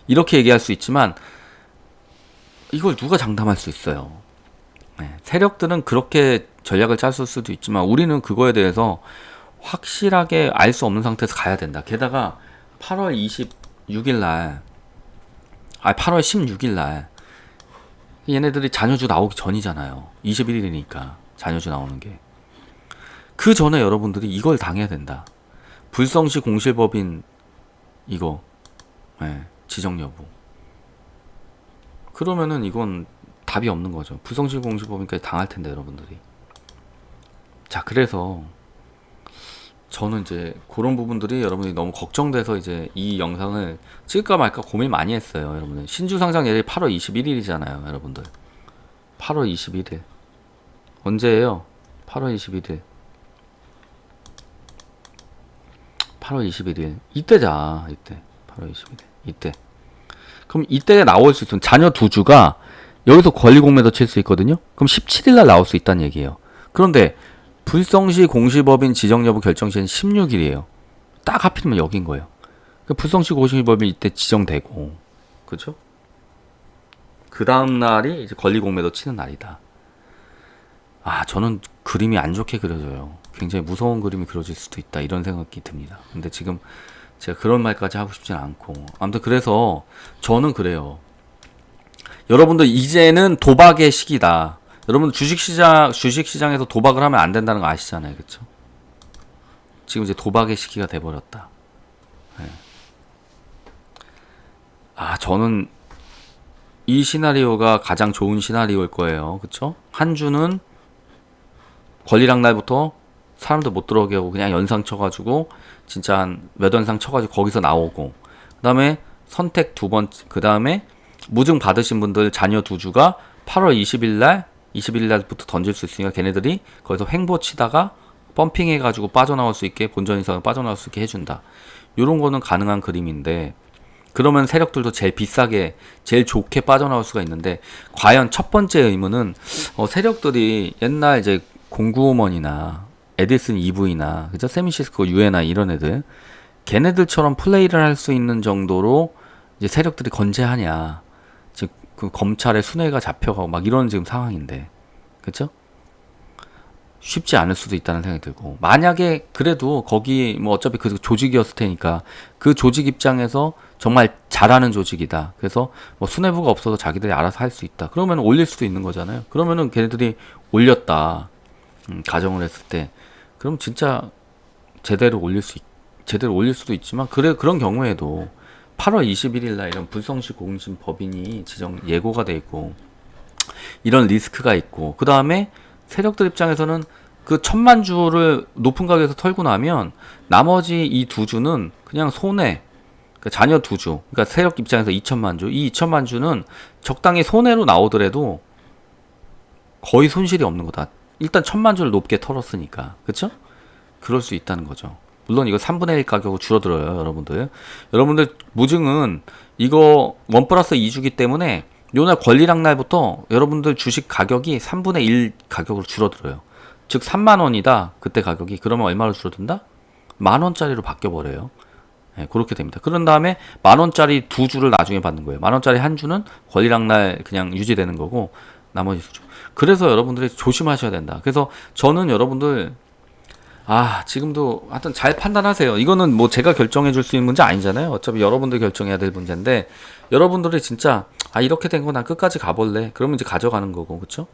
이렇게 얘기할 수 있지만 이걸 누가 장담할 수 있어요. 세력들은 그렇게 전략을 짰을 수도 있지만 우리는 그거에 대해서 확실하게 알 수 없는 상태에서 가야 된다. 게다가 8월 26일 날, 8월 16일 날 얘네들이 잔여주 나오기 전이잖아요. 21일이니까 잔여주 나오는 게. 그 전에 여러분들이 이걸 당해야 된다. 불성시 공실법인 이거 지정 여부. 그러면은 이건 답이 없는 거죠. 불성시 공실법인까지 당할 텐데 여러분들이. 자, 그래서 저는 이제 그런 부분들이 여러분들이 너무 걱정돼서 이제 이 영상을 찍을까 말까 고민 많이 했어요. 여러분들 신주 상장 예리 8월 21일이잖아요. 여러분들 8월 21일 언제예요? 8월 21일 8월 21일 이때자. 이때 8월 21일 이때. 그럼 이때 나올 수 있으면 잔여 두 주가 여기서 권리공매도 칠 수 있거든요. 그럼 17일날 나올 수 있다는 얘기예요. 그런데 불성시 공시법인 지정여부 결정시는 16일이에요. 딱 하필이면 여긴 거예요. 불성시 공시법인 이때 지정되고, 그죠? 그 다음날이 이제 권리공매도 치는 날이다. 저는 그림이 안 좋게 그려져요. 굉장히 무서운 그림이 그려질 수도 있다, 이런 생각이 듭니다. 근데 지금 제가 그런 말까지 하고 싶진 않고, 아무튼 그래서 저는 그래요. 여러분들 이제는 도박의 시기다. 여러분 주식시장에서 도박을 하면 안 된다는 거 아시잖아요. 그쵸? 지금 이제 도박의 시기가 돼버렸다. 저는 이 시나리오가 가장 좋은 시나리오일 거예요. 그쵸? 한 주는 권리락 날부터 사람들 못 들어오게 하고 그냥 연상 쳐가지고 진짜 한 몇 연상 쳐가지고 거기서 나오고, 그 다음에 선택 두 번째, 그 다음에 무증 받으신 분들 잔여 두 주가 8월 21일날부터 던질 수 있으니까 걔네들이 거기서 횡보 치다가 펌핑 해가지고 빠져나올 수 있게, 본전 이상을 빠져나올 수 있게 해준다. 요런 거는 가능한 그림인데, 그러면 세력들도 제일 비싸게 제일 좋게 빠져나올 수가 있는데, 과연 첫 번째 의문은 세력들이 옛날 이제 공구오먼이나 에디슨 EV나 그죠? 세미시스코, 유에나 이런 애들 걔네들처럼 플레이를 할 수 있는 정도로 이제 세력들이 건재하냐. 즉 그 검찰의 순회가 잡혀가고 막 이런 지금 상황인데, 그렇죠? 쉽지 않을 수도 있다는 생각이 들고, 만약에 그래도 거기 뭐 어차피 그 조직이었을 테니까 그 조직 입장에서 정말 잘하는 조직이다. 그래서 뭐 수뇌부가 없어도 자기들이 알아서 할 수 있다. 그러면 올릴 수도 있는 거잖아요. 그러면은 걔네들이 올렸다. 가정을 했을 때, 그럼 진짜 제대로 제대로 올릴 수도 있지만, 그런 경우에도 8월 21일 날 이런 불성시 공신 법인이 예고가 돼 있고 이런 리스크가 있고, 그 다음에 세력들 입장에서는 그 1,000만 주를 높은 가격에서 털고 나면 나머지 이 2주는 그냥 손해. 그러니까 자녀 2주, 그러니까 세력 입장에서 2,000만 주, 이 2,000만 주는 적당히 손해로 나오더라도 거의 손실이 없는 거다. 일단 1,000만 주를 높게 털었으니까, 그렇죠? 그럴 수 있다는 거죠. 물론 이거 3분의 1 가격으로 줄어들어요, 여러분들. 여러분들 무증은 이거 1+2주기 때문에 요날 권리락 날부터 여러분들 주식 가격이 3분의 1 가격으로 줄어들어요. 즉 3만 원이다. 그때 가격이. 그러면 얼마로 줄어든다? 10,000원짜리로 바뀌어버려요. 네, 그렇게 됩니다. 그런 다음에 10,000원짜리 2주를 나중에 받는 거예요. 10,000원짜리 한 주는 권리락 날 그냥 유지되는 거고, 나머지 수주. 그래서 여러분들이 조심하셔야 된다. 그래서 저는 여러분들 지금도 하여튼 잘 판단하세요. 이거는 뭐 제가 결정해 줄 수 있는 문제 아니잖아요. 어차피 여러분들 결정해야 될 문제인데, 여러분들이 진짜 이렇게 된 거 난 끝까지 가볼래. 그러면 이제 가져가는 거고, 그쵸?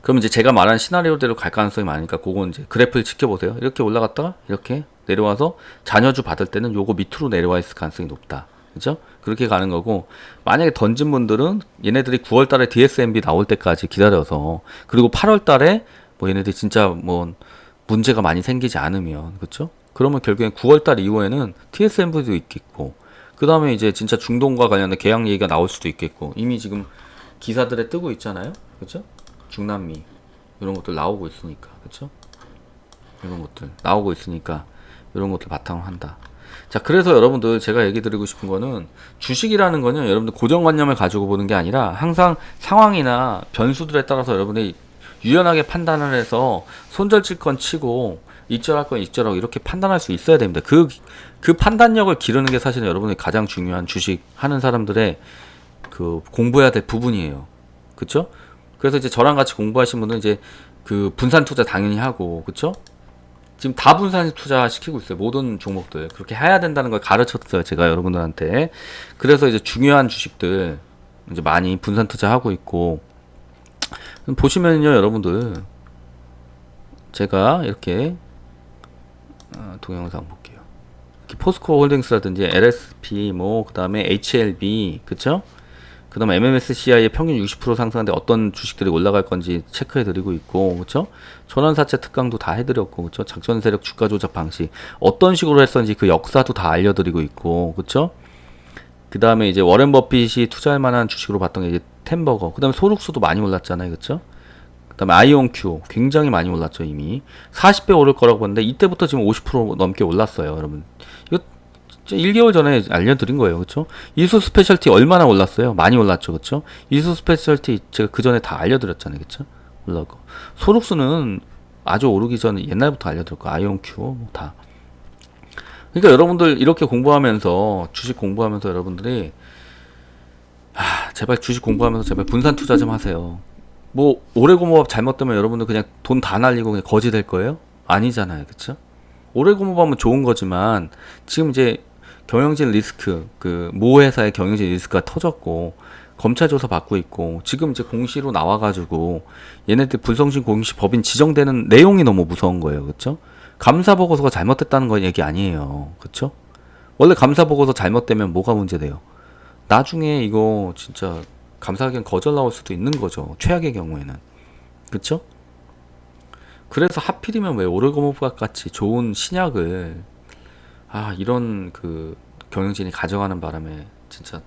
그럼 이제 제가 말한 시나리오대로 갈 가능성이 많으니까 그건 이제 그래프를 지켜보세요. 이렇게 올라갔다가 이렇게 내려와서 잔여주 받을 때는 요거 밑으로 내려와 있을 가능성이 높다. 그죠? 그렇게 가는 거고, 만약에 던진 분들은 얘네들이 9월 달에 DSMB 나올 때까지 기다려서, 그리고 8월 달에 뭐 얘네들이 진짜 뭐 문제가 많이 생기지 않으면, 그렇죠? 그러면 결국엔 9월달 이후에는 TSMV도 있겠고, 그 다음에 이제 진짜 중동과 관련된 계약 얘기가 나올 수도 있겠고, 이미 지금 기사들에 뜨고 있잖아요, 그렇죠? 중남미 이런 것들 나오고 있으니까, 그렇죠? 이런 것들 나오고 있으니까 이런 것들 바탕으로 한다. 자, 그래서 여러분들 제가 얘기 드리고 싶은 거는, 주식이라는 거는 여러분들 고정관념을 가지고 보는 게 아니라 항상 상황이나 변수들에 따라서 여러분이 유연하게 판단을 해서 손절칠 건 치고 익절할 건 익절하고 이렇게 판단할 수 있어야 됩니다. 그 판단력을 기르는 게 사실은 여러분이 가장 중요한 주식 하는 사람들의 그 공부해야 될 부분이에요. 그쵸? 그래서 이제 저랑 같이 공부하신 분은 이제 그 분산 투자 당연히 하고, 그쵸? 지금 다 분산 투자 시키고 있어요. 모든 종목들. 그렇게 해야 된다는 걸 가르쳤어요. 제가 여러분들한테. 그래서 이제 중요한 주식들 이제 많이 분산 투자하고 있고, 보시면요, 여러분들, 제가 이렇게 동영상 볼게요. 이렇게 포스코 홀딩스라든지 LSP, 뭐 그다음에 HLB, 그쵸? 그다음에 MMSCI의 평균 60% 상승하는데 어떤 주식들이 올라갈 건지 체크해드리고 있고, 그쵸? 전환사채 특강도 다 해드렸고, 그쵸? 작전 세력 주가 조작 방식 어떤 식으로 했었는지 그 역사도 다 알려드리고 있고, 그쵸? 그 다음에 이제 워렌 버핏이 투자할 만한 주식으로 봤던 게 이제 템버거, 그 다음에 소룩스도 많이 올랐잖아요, 그쵸? 그 다음에 아이온큐 굉장히 많이 올랐죠. 이미 40배 오를 거라고 봤는데 이때부터 지금 50% 넘게 올랐어요, 여러분. 이거 1개월 전에 알려드린 거예요, 그쵸? 이수 스페셜티 얼마나 올랐어요? 많이 올랐죠, 그쵸? 이수 스페셜티 제가 그 전에 다 알려드렸잖아요, 그쵸? 올라고. 소룩스는 아주 오르기 전에 옛날부터 알려드렸고, 아이온큐 뭐 다. 그러니까 여러분들 이렇게 공부하면서, 주식 공부하면서 여러분들이 제발 주식 공부하면서 제발 분산 투자 좀 하세요. 뭐 오래고모밥 잘못되면 여러분들 그냥 돈 다 날리고 그냥 거지 될 거예요? 아니잖아요, 그쵸? 오래고모밥은 좋은 거지만 지금 이제 경영진 리스크, 그 모 회사의 경영진 리스크가 터졌고 검찰 조사 받고 있고, 지금 이제 공시로 나와가지고 얘네들 불성실 공시 법인 지정되는 내용이 너무 무서운 거예요, 그쵸? 감사 보고서가 잘못됐다는 건 얘기 아니에요, 그쵸? 원래 감사 보고서 잘못되면 뭐가 문제돼요? 나중에 이거 진짜 감사하기엔 거절 나올 수도 있는 거죠, 최악의 경우에는. 그쵸? 그래서 하필이면 왜 오르고모밥 같이 좋은 신약을 이런 그 경영진이 가져가는 바람에 진짜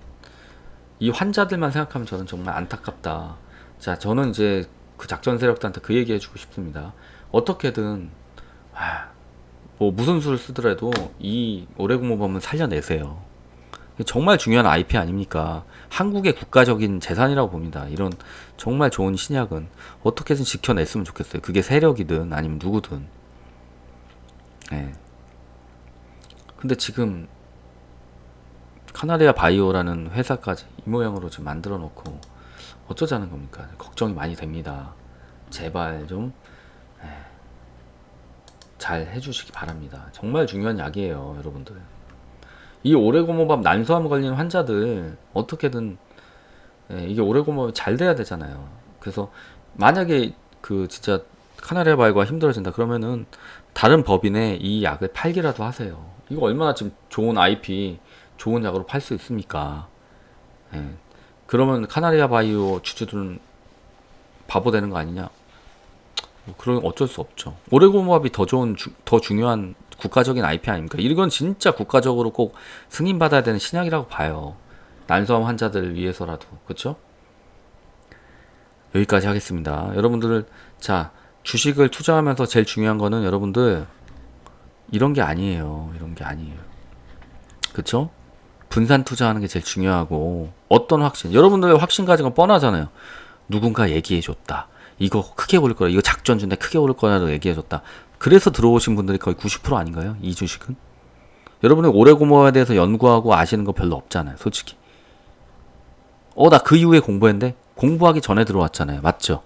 이 환자들만 생각하면 저는 정말 안타깝다. 자, 저는 이제 그 작전 세력들한테 그 얘기 해주고 싶습니다. 어떻게든 뭐 무슨 수를 쓰더라도 이 오래고모밥은 살려내세요. 정말 중요한 IP 아닙니까? 한국의 국가적인 재산이라고 봅니다. 이런 정말 좋은 신약은 어떻게든 지켜냈으면 좋겠어요. 그게 세력이든 아니면 누구든. 네. 근데 지금 카나리아 바이오라는 회사까지 이 모양으로 지금 만들어 놓고 어쩌자는 겁니까? 걱정이 많이 됩니다. 제발 좀 잘 해주시기 바랍니다. 정말 중요한 약이에요, 여러분들. 이 오레고모밥 난소암 걸린 환자들 어떻게든 이게 오레고모밥이 잘 돼야 되잖아요. 그래서 만약에 그 진짜 카나리아 바이오가 힘들어진다 그러면은 다른 법인에 이 약을 팔기라도 하세요. 이거 얼마나 지금 좋은 IP, 좋은 약으로 팔 수 있습니까? 예. 그러면 카나리아 바이오 주주들은 바보 되는 거 아니냐? 뭐 그런 어쩔 수 없죠. 오레고모밥이 더 좋은 더 중요한 국가적인 IP 아닙니까? 이건 진짜 국가적으로 꼭 승인받아야 되는 신약이라고 봐요. 난소암 환자들을 위해서라도. 그렇죠? 여기까지 하겠습니다. 여러분들 자 주식을 투자하면서 제일 중요한 거는 여러분들 이런 게 아니에요. 이런 게 아니에요. 그쵸? 분산 투자하는 게 제일 중요하고 어떤 확신 여러분들의 확신 가진 건 뻔하잖아요. 누군가 얘기해줬다. 이거 크게 오를 거라. 이거 작전준대 크게 오를 거라고 얘기해줬다. 그래서 들어오신 분들이 거의 90% 아닌가요? 이 주식은? 여러분이 오레고모에 대해서 연구하고 아시는 거 별로 없잖아요. 솔직히. 나 그 이후에 공부했는데 공부하기 전에 들어왔잖아요. 맞죠?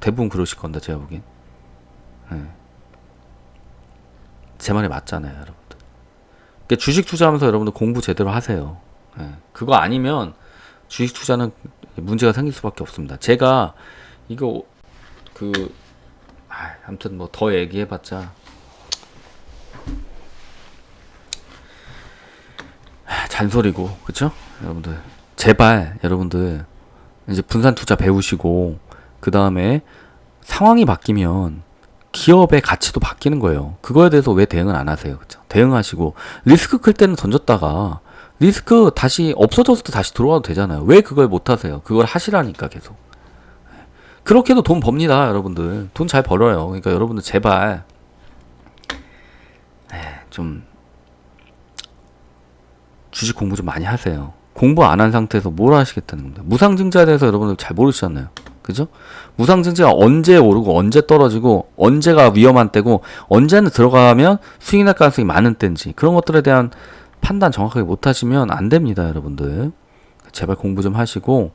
대부분 그러실 건데 제가 보기엔. 네. 제 말이 맞잖아요, 여러분들. 그러니까 주식 투자하면서 여러분들 공부 제대로 하세요. 네. 그거 아니면 주식 투자는 문제가 생길 수밖에 없습니다. 제가 이거 아무튼 뭐 더 얘기해봤자 잔소리고, 그쵸? 여러분들 제발 여러분들 이제 분산 투자 배우시고 그 다음에 상황이 바뀌면 기업의 가치도 바뀌는 거예요. 그거에 대해서 왜 대응을 안 하세요? 그쵸? 대응하시고 리스크 클 때는 던졌다가 리스크 다시 없어졌을 때 다시 들어와도 되잖아요. 왜 그걸 못 하세요? 그걸 하시라니까 계속. 그렇게도 돈 법니다, 여러분들. 돈 잘 벌어요. 그러니까 여러분들 제발 좀 주식 공부 좀 많이 하세요. 공부 안 한 상태에서 뭘 하시겠다는 겁니다. 무상증자에 대해서 여러분들 잘 모르시잖아요. 그죠? 무상증자가 언제 오르고 언제 떨어지고 언제가 위험한 때고 언제는 들어가면 수익 날 가능성이 많은 때인지 그런 것들에 대한 판단 정확하게 못 하시면 안 됩니다, 여러분들. 제발 공부 좀 하시고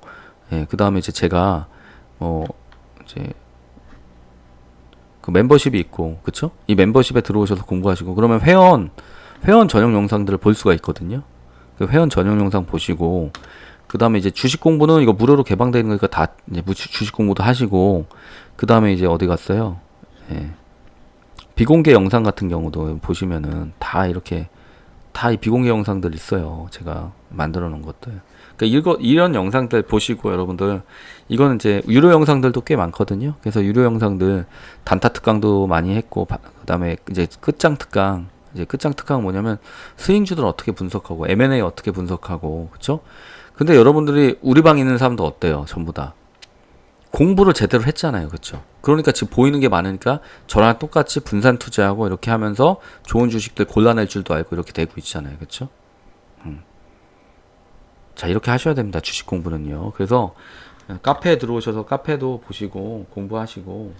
그 다음에 이제 제가 이제 그 멤버십이 있고 그쵸? 이 멤버십에 들어오셔서 공부하시고 그러면 회원 전용 영상들을 볼 수가 있거든요. 그 회원 전용 영상 보시고 그 다음에 이제 주식 공부는 이거 무료로 개방되어 있는 거니까 다 이제 주식 공부도 하시고 그 다음에 이제 어디 갔어요? 비공개 영상 같은 경우도 보시면은 다 이렇게 다 이 비공개 영상들 있어요. 제가 만들어 놓은 것들. 그러니까 이런 영상들 보시고 여러분들 이거는 이제 유료 영상들도 꽤 많거든요. 그래서 유료 영상들 단타 특강도 많이 했고 그다음에 이제 끝장 특강 뭐냐면 스윙주들 어떻게 분석하고 M&A 어떻게 분석하고 그쵸? 근데 여러분들이 우리 방에 있는 사람도 어때요? 전부 다 공부를 제대로 했잖아요. 그쵸? 그러니까 지금 보이는 게 많으니까 저랑 똑같이 분산 투자하고 이렇게 하면서 좋은 주식들 골라낼 줄도 알고 이렇게 되고 있잖아요. 그쵸? 자, 이렇게 하셔야 됩니다. 주식 공부는요. 그래서 카페에 들어오셔서 카페도 보시고 공부하시고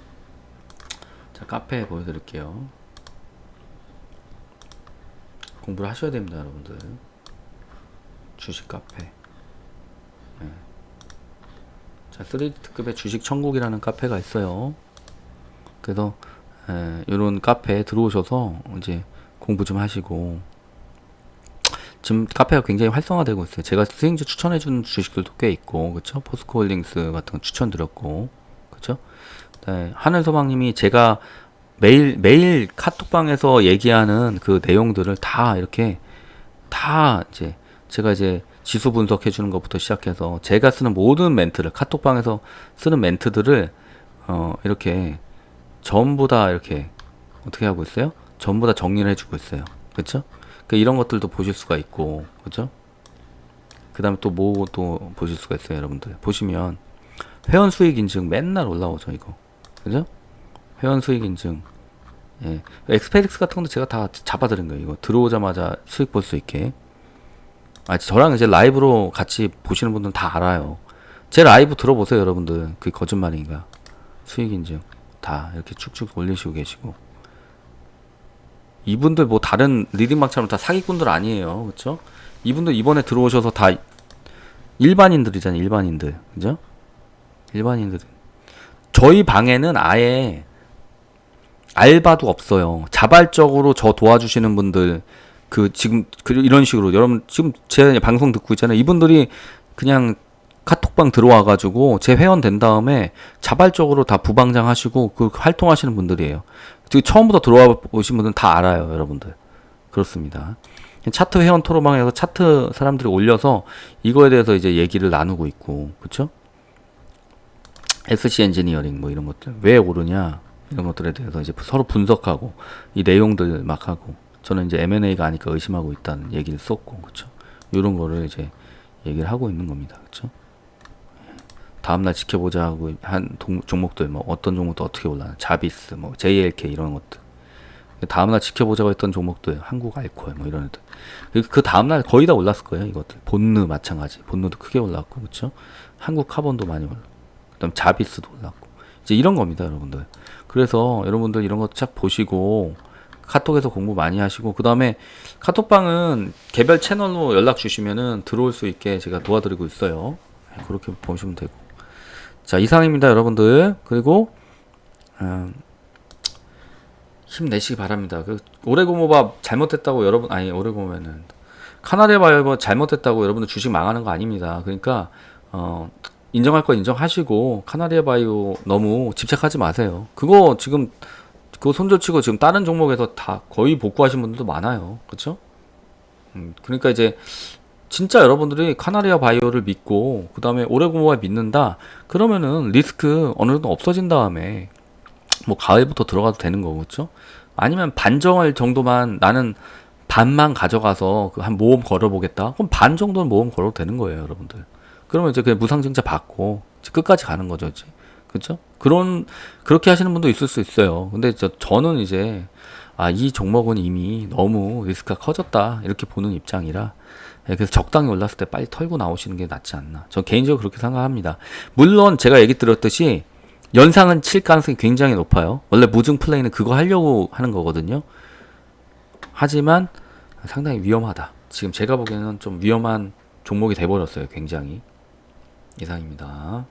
자, 카페 보여드릴게요. 공부를 하셔야 됩니다, 여러분들. 주식 카페. 자, 3D 특급의 주식 천국이라는 카페가 있어요. 그래서 이런 카페에 들어오셔서 이제 공부 좀 하시고 지금 카페가 굉장히 활성화되고 있어요. 제가 스윙주 추천해주는 주식들도 꽤 있고, 그쵸? 포스코홀딩스 같은 거 추천드렸고, 그쵸? 네, 하늘소방님이 제가 매일 카톡방에서 얘기하는 그 내용들을 다 이렇게 다 이제 제가 이제 지수 분석해 주는 것부터 시작해서 제가 쓰는 모든 멘트를 카톡방에서 쓰는 멘트들을 이렇게 전부 다 이렇게 어떻게 하고 있어요? 전부 다 정리를 해주고 있어요. 그쵸? 이런 것들도 보실 수가 있고, 그죠? 그 다음에 또 뭐 또 보실 수가 있어요, 여러분들. 보시면, 회원 수익 인증 맨날 올라오죠, 이거. 그죠? 회원 수익 인증. 예. 엑스페릭스 같은 것도 제가 다 잡아드린 거예요, 이거. 들어오자마자 수익 볼 수 있게. 저랑 이제 라이브로 같이 보시는 분들은 다 알아요. 제 라이브 들어보세요, 여러분들. 그게 거짓말인가. 수익 인증. 다 이렇게 쭉쭉 올리시고 계시고. 이분들 뭐 다른 리딩방처럼 다 사기꾼들 아니에요. 그쵸? 이분들 이번에 들어오셔서 다 일반인들이잖아요. 일반인들. 그죠? 일반인들. 저희 방에는 아예 알바도 없어요. 자발적으로 저 도와주시는 분들, 지금, 이런 식으로, 여러분, 지금 제 방송 듣고 있잖아요. 이분들이 그냥 카톡방 들어와가지고 제 회원 된 다음에 자발적으로 다 부방장 하시고 그 활동하시는 분들이에요. 지금 처음부터 들어와 보신 분들은 다 알아요, 여러분들. 그렇습니다. 차트 회원 토론방에서 차트 사람들이 올려서 이거에 대해서 이제 얘기를 나누고 있고, 그쵸? SC 엔지니어링 뭐 이런 것들 왜 오르냐 이런 것들에 대해서 이제 서로 분석하고 이 내용들 막 하고 저는 이제 M&A가 아니까 의심하고 있다는 얘기를 썼고 그쵸 이런 거를 이제 얘기를 하고 있는 겁니다 그쵸 다음날 지켜보자 하고 한 종목들 뭐 어떤 종목도 어떻게 올라나 자비스 뭐 JLK 이런 것들 다음날 지켜보자고 했던 종목들 한국 알코올 뭐 이런 애들 그 다음날 거의 다 올랐을 거예요 이것들 본느 마찬가지 본느도 크게 올랐고 그쵸 한국 카본도 많이 올랐고 그다음 자비스도 올랐고 이제 이런 겁니다 여러분들 그래서 여러분들 이런 거 쫙 보시고 카톡에서 공부 많이 하시고 그 다음에 카톡방은 개별 채널로 연락 주시면은 들어올 수 있게 제가 도와드리고 있어요 그렇게 보시면 되고 자 이상입니다 여러분들 그리고 힘내시기 바랍니다 오레고모바 잘못됐다고 여러분 아니 오레고모면은 카나리아 바이오 잘못됐다고 여러분들 주식 망하는 거 아닙니다 그러니까 인정할 거 인정하시고 카나리아 바이오 너무 집착하지 마세요. 그거 지금 그거 손절치고 지금 다른 종목에서 다 거의 복구하신 분들도 많아요. 그렇죠? 그러니까 이제 진짜 여러분들이 카나리아 바이오를 믿고 그 다음에 오레고모바 믿는다. 그러면은 리스크 어느 정도 없어진 다음에 뭐 가을부터 들어가도 되는 거고 그렇죠? 아니면 반정할 정도만 나는 반만 가져가서 한 모험 걸어보겠다. 그럼 반 정도는 모험 걸어도 되는 거예요, 여러분들. 그러면 이제 그냥 무상증자 받고 끝까지 가는 거죠, 이제. 그렇죠? 그렇게 하시는 분도 있을 수 있어요. 근데 저는 이제 이 종목은 이미 너무 리스크가 커졌다 이렇게 보는 입장이라 그래서 적당히 올랐을 때 빨리 털고 나오시는 게 낫지 않나. 저 개인적으로 그렇게 생각합니다. 물론 제가 얘기 드렸듯이 연상은 칠 가능성이 굉장히 높아요. 원래 무증 플레이는 그거 하려고 하는 거거든요. 하지만 상당히 위험하다. 지금 제가 보기에는 좀 위험한 종목이 돼버렸어요. 굉장히. 이상입니다.